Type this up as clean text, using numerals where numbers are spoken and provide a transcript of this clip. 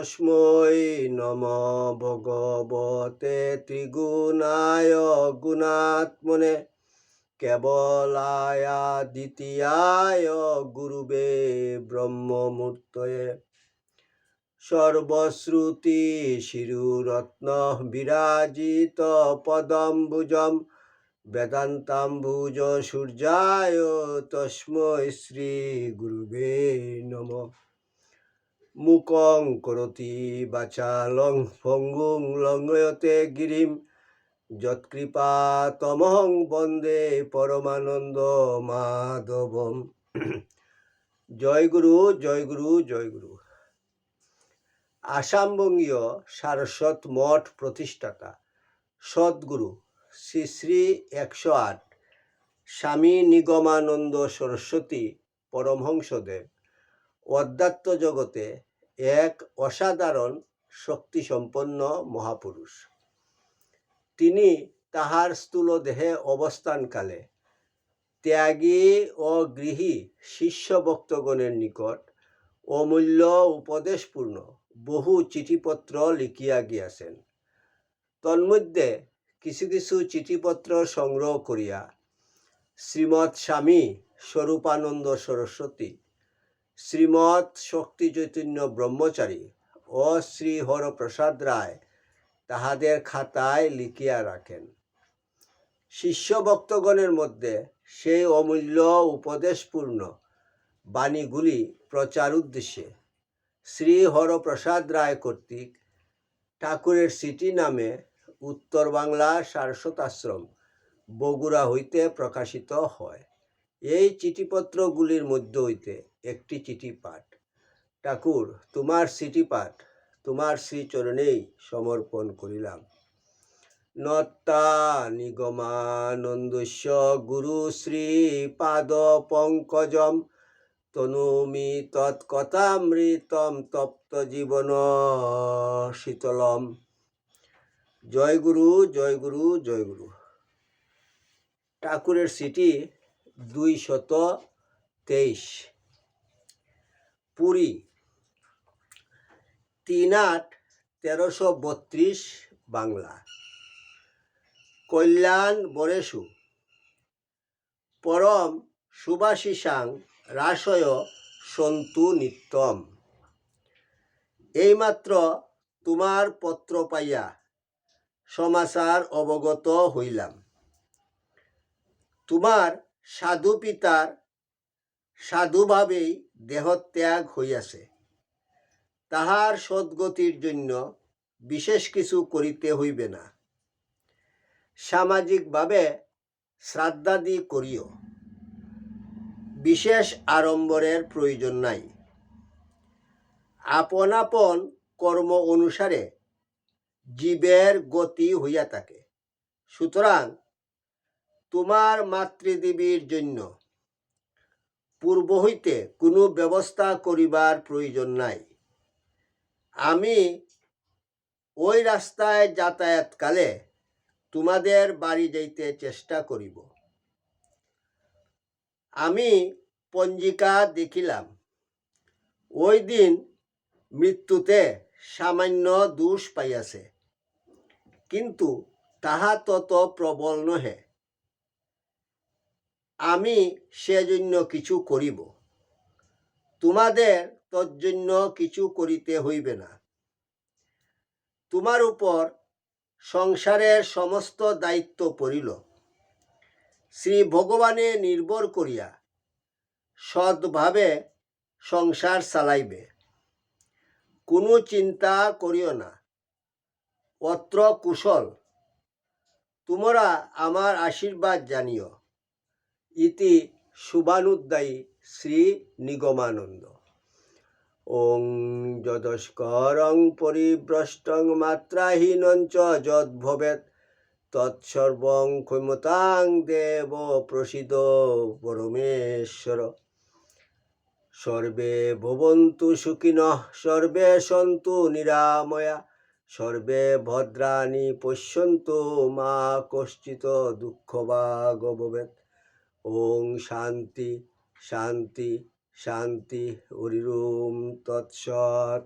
তস্মৈ নমঃ ভগবতে ত্রিগুণায় গুণাত্মনে কেবলায়া দ্বিতীয়ায় গুরুবে ব্রহ্মমূর্তয়ে সর্বশ্রুতি শিরুরত্ন বিরাজিত পদম্বুজম বেদান্তাম্বুজ সূর্যায় তস্মৈ শ্রী গুরুবে নমঃ মুকং করোতি বাচালং ভঙ্গুং লঙ্ঘয়তে গিরিম যৎকৃপা তমহং বন্দে পরমানন্দ মাধবম। জয় গুরু, জয় গুরু, জয় গুরু। আসামবঙ্গীয় সারস্বত মঠ প্রতিষ্ঠাতা সদ্গুরু শ্রী শ্রী 108 স্বামী নিগমানন্দ সরস্বতী পরমহংসদেব অধ্যাত্ম জগতে এক অসাধারণ শক্তিসম্পন্ন মহাপুরুষ। তিনি তাহার স্থূল দেহে অবস্থানকালে ত্যাগী ও গৃহী শিষ্য ভক্তগণের নিকট অমূল্য উপদেশপূর্ণ বহু চিঠিপত্র লিখিয়া গিয়াছেন। তন্মধ্যে কিছু কিছু চিঠিপত্র সংগ্রহ করিয়া শ্রীমৎ স্বামী স্বরূপানন্দ সরস্বতী, শ্রীমৎ শক্তি চৈতন্য ব্রহ্মচারী ও শ্রী হরপ্রসাদ রায় তাহাদের খাতায় লিখিয়া রাখেন। শিষ্য ভক্তগণের মধ্যে সেই অমূল্য উপদেশপূর্ণ বাণীগুলি প্রচার উদ্দেশ্যে শ্রী হরপ্রসাদ রায় কর্তৃক ঠাকুরের সিটি নামে উত্তর বাংলা সারস্বত আশ্রম বগুড়া হইতে প্রকাশিত হয়। এই চিঠিপত্রগুলির মধ্য হইতে একটি চিঠি পাঠ। ঠাকুর, তোমার চিঠি পাঠ তোমার শ্রীচরণেই সমর্পণ করিলাম। নত্তা নিগমানন্দস্য গুরু শ্রী পাদ পঙ্কজম তনুমি তৎকথামৃতম তপ্ত জীবন শীতলম। জয় গুরু, জয় গুরু, জয় গুরু। ঠাকুরের চিঠি 223। পুরী, 3/8/1332 বাংলা। কল্যাণ বরেষু পরম সুভাষিসাং রাসয় সন্তু নিত্যম। এইমাত্র তোমার পত্র পাইয়া সমাচার অবগত হইলাম। তোমার সাধু পিতার সাধুভাবেই দেহত্যাগ হইয়াছে। তাহার সদ্গতির জন্য বিশেষ কিছু করিতে হইবে না। সামাজিকভাবে শ্রাদ্ধাদি করিও। বিশেষ আড়ম্বরের প্রয়োজন নাই। আপন আপন কর্ম অনুসারে জীবের গতি হইয়া থাকে। সুতরাং তোমার মাতৃদেবীর জন্য পূর্ব হইতে কোনো ব্যবস্থা করিবার প্রয়োজন নাই। আমি ওই রাস্তায় যাতায়াতকালে তোমাদের বাড়ি যাইতে চেষ্টা করিব। আমি পঞ্জিকা দেখিলাম, ওই দিন মৃত্যুতে সামান্য দোষ পাইয়াছে, কিন্তু তাহা তত প্রবল নহে। আমি সেজন্য কিছু করিব। তোমাদের তজ্জন্য কিছু করিতে হইবে না। তোমার উপর সংসারের সমস্ত দায়িত্ব পড়িল। শ্রী ভগবানে নির্ভর করিয়া সৎভাবে সংসার চালাইবে। কোনো চিন্তা করিও না। অত্র কুশল। তোমরা আমার আশীর্বাদ জানিও। ইতি শুভানুদ্দায়ী শ্রী নিগমানন্দ। ওং যদস্করং পরিভ্রষ্টং মাত্রাহীনঞ্চ যদ্ভবেৎ তৎসর্বং ক্ষমতাং দেব প্রসীদ পরমেশ্বর। সর্বে ভবন্তু সুখিনঃ সর্বে সন্তু নিরাময়া সর্বে ভদ্রাণি পশ্যন্তু মা কশ্চিৎ দুঃখভাগ ভবেৎ। ওং শান্তি শান্তি শান্তি হরি ওম তৎসৎ।